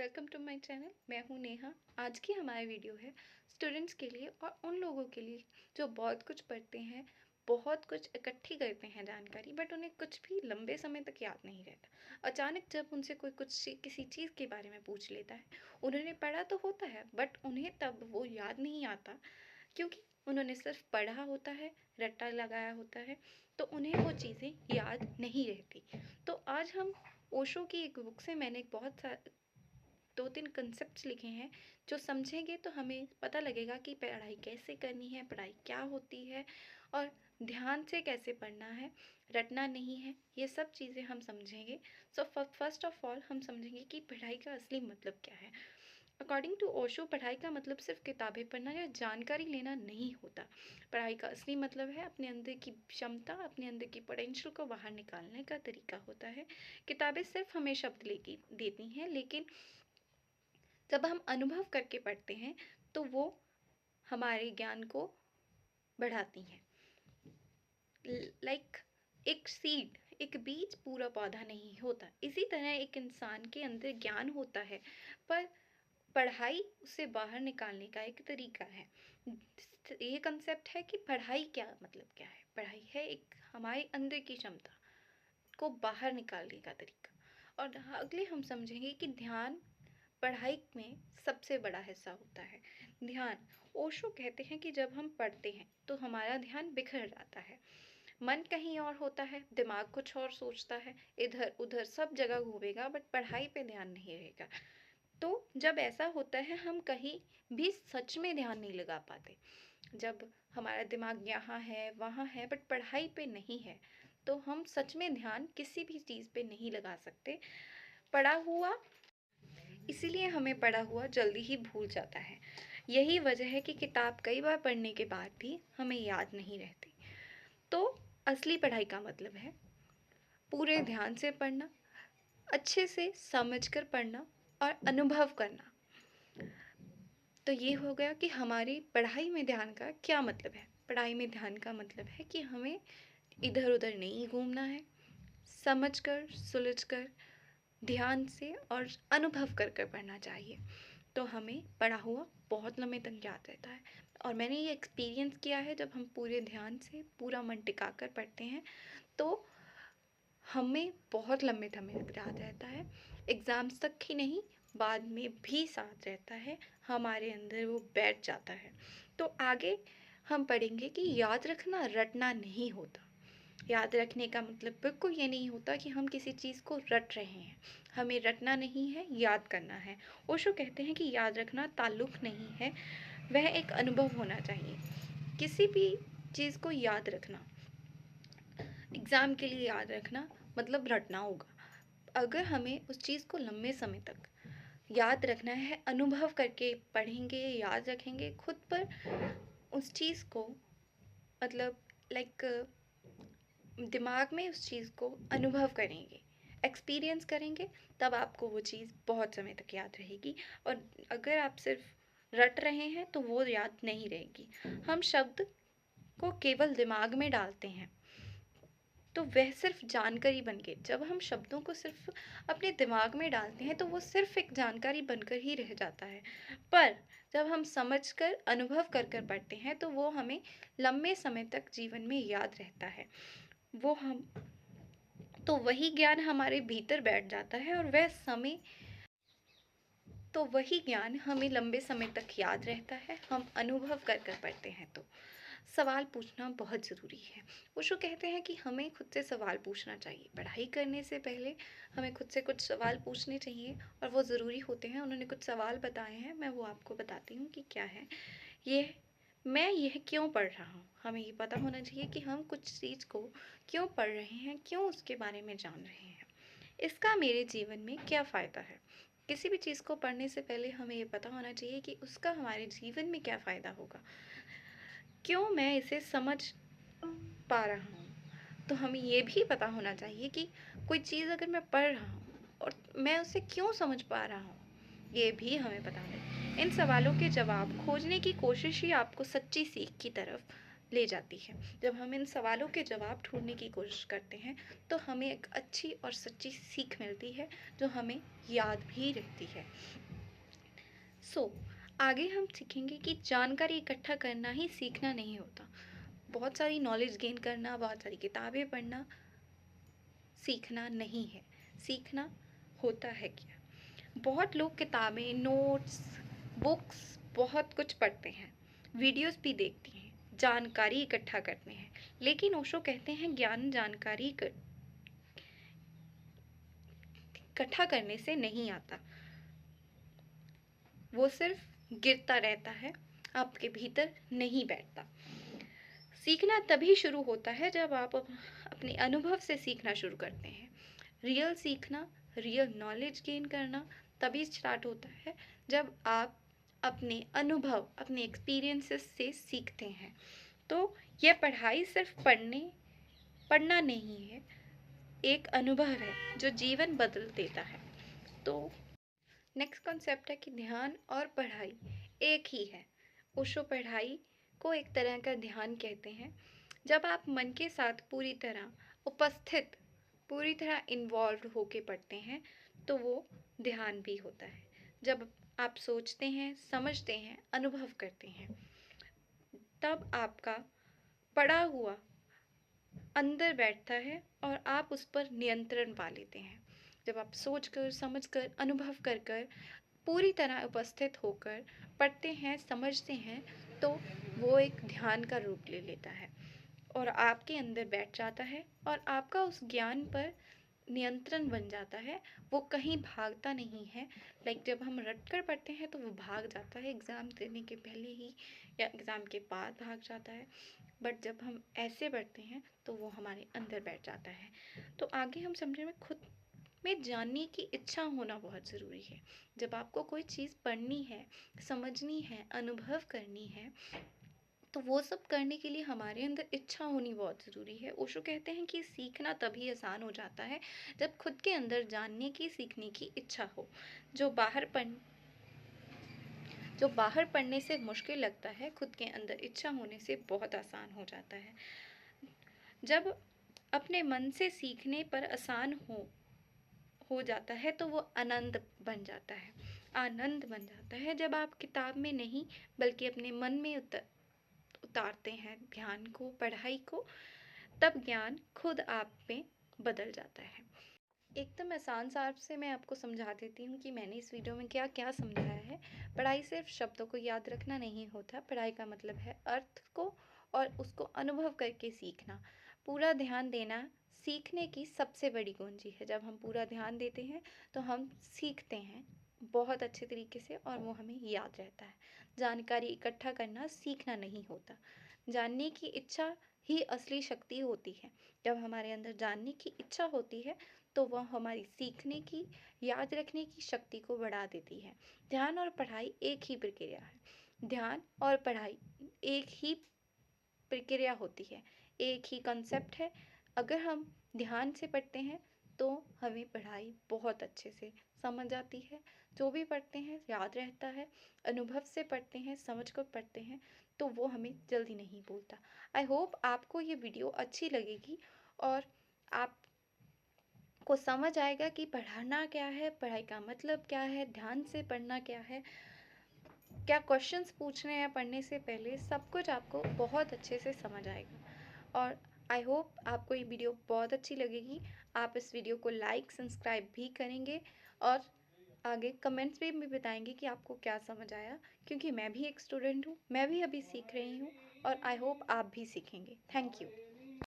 Welcome to my channel. मैं हूं नेहा। आज की हमारी वीडियो है स्टूडेंट्स के लिए और उन लोगों के लिए जो बहुत कुछ पढ़ते हैं, बहुत कुछ इकट्ठी करते हैं जानकारी, बट उन्हें कुछ भी लंबे समय तक याद नहीं रहता। अचानक जब उनसे कोई किसी चीज़ के बारे में पूछ लेता है, उन्होंने पढ़ा तो होता है बट उन्हें तब वो याद नहीं आता, क्योंकि उन्होंने सिर्फ पढ़ा होता है, रट्टा लगाया होता है, तो उन्हें वो चीज़ें याद नहीं रहती। तो आज हम ओशो की एक बुक से मैंने एक बहुत 2-3 कंसेप्ट्स लिखे हैं, जो समझेंगे तो हमें पता लगेगा कि पढ़ाई कैसे करनी है, पढ़ाई क्या होती है और ध्यान से कैसे पढ़ना है, रटना नहीं है। ये सब चीज़ें हम समझेंगे। सो फर्स्ट ऑफ ऑल हम समझेंगे कि पढ़ाई का असली मतलब क्या है। अकॉर्डिंग टू ओशो, पढ़ाई का मतलब सिर्फ किताबें पढ़ना या जानकारी लेना नहीं होता। पढ़ाई का असली मतलब है अपने अंदर की क्षमता, अपने अंदर की पोटेंशियल को बाहर निकालने का तरीका होता है। किताबें सिर्फ हमें शब्द लेती देती हैं, लेकिन जब हम अनुभव करके पढ़ते हैं तो वो हमारे ज्ञान को बढ़ाती हैं। लाइक एक सीड, एक बीज पूरा पौधा नहीं होता। इसी तरह एक इंसान के अंदर ज्ञान होता है, पर पढ़ाई उसे बाहर निकालने का एक तरीका है। ये कंसेप्ट है कि पढ़ाई क्या मतलब क्या है। पढ़ाई है एक हमारे अंदर की क्षमता को बाहर निकालने का तरीका। और अगले हम समझेंगे कि ध्यान पढ़ाई में सबसे बड़ा हिस्सा होता है। ध्यान, ओशो कहते हैं कि जब हम पढ़ते हैं तो हमारा ध्यान बिखर जाता है, मन कहीं और होता है, दिमाग कुछ और सोचता है, इधर उधर सब जगह घूमेगा बट पढ़ाई पे ध्यान नहीं रहेगा। तो जब ऐसा होता है हम कहीं भी सच में ध्यान नहीं लगा पाते। जब हमारा दिमाग यहाँ है वहाँ है बट पढ़ाई पे नहीं है, तो हम सच में ध्यान किसी भी चीज़ पे नहीं लगा सकते। पढ़ा हुआ इसीलिए हमें पढ़ा हुआ जल्दी ही भूल जाता है। यही वजह है कि किताब कई बार पढ़ने के बाद भी हमें याद नहीं रहती। तो असली पढ़ाई का मतलब है पूरे ध्यान से पढ़ना, अच्छे से समझकर पढ़ना और अनुभव करना। तो ये हो गया कि हमारी पढ़ाई में ध्यान का क्या मतलब है। पढ़ाई में ध्यान का मतलब है कि हमें इधर उधर नहीं घूमना है, समझकर सुलझकर ध्यान से और अनुभव कर कर पढ़ना चाहिए। तो हमें पढ़ा हुआ बहुत लंबे तक याद रहता है। और मैंने ये एक्सपीरियंस किया है, जब हम पूरे ध्यान से पूरा मन टिका कर पढ़ते हैं तो हमें बहुत लंबे समय तक याद रहता है। एग्ज़ाम्स तक ही नहीं, बाद में भी साथ रहता है, हमारे अंदर वो बैठ जाता है। तो आगे हम पढ़ेंगे कि याद रखना रटना नहीं होता। याद रखने का मतलब बिल्कुल ये नहीं होता कि हम किसी चीज़ को रट रहे हैं। हमें रटना नहीं है, याद करना है। ओशो कहते हैं कि याद रखना ताल्लुक़ नहीं है, वह एक अनुभव होना चाहिए। किसी भी चीज़ को याद रखना, एग्ज़ाम के लिए याद रखना मतलब रटना होगा। अगर हमें उस चीज़ को लंबे समय तक याद रखना है, अनुभव करके पढ़ेंगे, याद रखेंगे खुद पर उस चीज़ को, मतलब लाइक दिमाग में उस चीज़ को अनुभव करेंगे, एक्सपीरियंस करेंगे, तब आपको वो चीज़ बहुत समय तक याद रहेगी। और अगर आप सिर्फ रट रहे हैं तो वो याद नहीं रहेगी। हम शब्द को केवल दिमाग में डालते हैं तो वह सिर्फ जानकारी बन के, जब हम शब्दों को सिर्फ अपने दिमाग में डालते हैं तो वो सिर्फ एक जानकारी बनकर ही रह जाता है। पर जब हम समझकर अनुभव कर कर पढ़ते हैं तो वो हमें लंबे समय तक जीवन में याद रहता है। वो हम तो वही ज्ञान हमारे भीतर बैठ जाता है और वही ज्ञान हमें लंबे समय तक याद रहता है, हम अनुभव कर कर पढ़ते हैं। तो सवाल पूछना बहुत ज़रूरी है। ओशो कहते हैं कि हमें खुद से सवाल पूछना चाहिए। पढ़ाई करने से पहले हमें खुद से कुछ सवाल पूछने चाहिए और वो ज़रूरी होते हैं। उन्होंने कुछ सवाल बताए हैं, मैं वो आपको बताती हूँ कि क्या है। मैं यह क्यों पढ़ रहा हूँ। हमें ये पता होना चाहिए कि हम कुछ चीज़ को क्यों पढ़ रहे हैं, क्यों उसके बारे में जान रहे हैं, इसका मेरे जीवन में क्या फ़ायदा है। किसी भी चीज़ को पढ़ने से पहले हमें ये पता होना चाहिए कि उसका हमारे जीवन में क्या फ़ायदा होगा, क्यों मैं इसे समझ पा रहा हूँ। तो हमें ये भी पता होना चाहिए कि कोई चीज़ अगर मैं पढ़ रहा हूँ और मैं उसे क्यों समझ पा रहा हूँ, ये भी हमें पता है। इन सवालों के जवाब खोजने की कोशिश ही आपको सच्ची सीख की तरफ ले जाती है। जब हम इन सवालों के जवाब ढूँढने की कोशिश करते हैं, तो हमें एक अच्छी और सच्ची सीख मिलती है, जो हमें याद भी रहती है। आगे हम सीखेंगे कि जानकारी इकट्ठा करना ही सीखना नहीं होता। बहुत सारी नॉलेज गेन करना, बहुत सारी किताबें पढ़ना सीखना नहीं है। सीखना होता है क्या? बहुत लोग किताबें, नोट्स, बुक्स बहुत कुछ पढ़ते हैं, वीडियोस भी देखते हैं, जानकारी इकट्ठा करते हैं, लेकिन ओशो कहते हैं ज्ञान जानकारी इकट्ठा करने से नहीं आता। वो सिर्फ गिरता रहता है, आपके भीतर नहीं बैठता। सीखना तभी शुरू होता है जब आप अपने अनुभव से सीखना शुरू करते हैं। रियल सीखना, रियल नॉलेज गेन करना तभी स्टार्ट होता है जब आप अपने अनुभव, अपने एक्सपीरियंसेस से सीखते हैं। तो यह पढ़ाई सिर्फ पढ़ना नहीं है, एक अनुभव है जो जीवन बदल देता है। तो नेक्स्ट कॉन्सेप्ट है कि ध्यान और पढ़ाई एक ही है। ओशो पढ़ाई को एक तरह का ध्यान कहते हैं। जब आप मन के साथ पूरी तरह उपस्थित, पूरी तरह इन्वॉल्व होके पढ़ते हैं, तो वो ध्यान भी होता है। जब आप सोचते हैं, समझते हैं, अनुभव करते हैं, तब आपका पढ़ा हुआ अंदर बैठता है और आप उस पर नियंत्रण पा लेते हैं। जब आप सोचकर, समझकर, अनुभव कर कर पूरी तरह उपस्थित होकर पढ़ते हैं, समझते हैं, तो वो एक ध्यान का रूप ले लेता है और आपके अंदर बैठ जाता है और आपका उस ज्ञान पर नियंत्रण बन जाता है। वो कहीं भागता नहीं है। लाइक जब हम रट कर पढ़ते हैं तो वो भाग जाता है एग्ज़ाम देने के पहले ही या एग्ज़ाम के बाद भाग जाता है, बट जब हम ऐसे पढ़ते हैं तो वो हमारे अंदर बैठ जाता है। तो आगे हम समझे में खुद में जानने की इच्छा होना बहुत ज़रूरी है। जब आपको कोई चीज़ पढ़नी है, समझनी है, अनुभव करनी है, तो वो सब करने के लिए हमारे अंदर इच्छा होनी बहुत ज़रूरी है। ओशो कहते हैं कि सीखना तभी आसान हो जाता है जब खुद के अंदर जानने की, सीखने की इच्छा हो। जो बाहर पढ़ने से मुश्किल लगता है, खुद के अंदर इच्छा होने से बहुत आसान हो जाता है। जब अपने मन से सीखने पर आसान हो जाता है तो वो आनंद बन जाता है। आनंद बन जाता है जब आप किताब में नहीं बल्कि अपने मन में उतारते हैं ध्यान को, पढ़ाई को, तब ज्ञान खुद आप में बदल जाता है। एकदम आसान सार से मैं आपको समझा देती हूँ कि मैंने इस वीडियो में क्या क्या समझाया है। पढ़ाई सिर्फ शब्दों को याद रखना नहीं होता। पढ़ाई का मतलब है अर्थ को और उसको अनुभव करके सीखना। पूरा ध्यान देना सीखने की सबसे बड़ी कुंजी है। जब हम पूरा ध्यान देते हैं तो हम सीखते हैं बहुत अच्छे तरीके से और वो हमें याद रहता है। जानकारी इकट्ठा करना सीखना नहीं होता। जानने की इच्छा ही असली शक्ति होती है। जब हमारे अंदर जानने की इच्छा होती है तो वह हमारी सीखने की, याद रखने की शक्ति को बढ़ा देती है। ध्यान और पढ़ाई एक ही प्रक्रिया है। ध्यान और पढ़ाई एक ही प्रक्रिया होती है, एक ही कंसेप्ट है। अगर हम ध्यान से पढ़ते हैं तो हमें पढ़ाई बहुत अच्छे से समझ आती है। जो भी पढ़ते हैं याद रहता है। अनुभव से पढ़ते हैं, समझ कर पढ़ते हैं, तो वो हमें जल्दी नहीं भूलता। आई होप आपको ये वीडियो अच्छी लगेगी और आप को समझ आएगा कि पढ़ना क्या है, पढ़ाई का मतलब क्या है, ध्यान से पढ़ना क्या है, क्या क्वेश्चंस पूछने हैं पढ़ने से पहले, सब कुछ आपको बहुत अच्छे से समझ आएगा। और आई होप आपको ये वीडियो बहुत अच्छी लगेगी। आप इस वीडियो को लाइक, सब्सक्राइब भी करेंगे और आगे कमेंट्स में भी बताएंगे कि आपको क्या समझ आया, क्योंकि मैं भी एक स्टूडेंट हूँ, मैं भी अभी सीख रही हूँ और आई होप आप भी सीखेंगे। Thank you.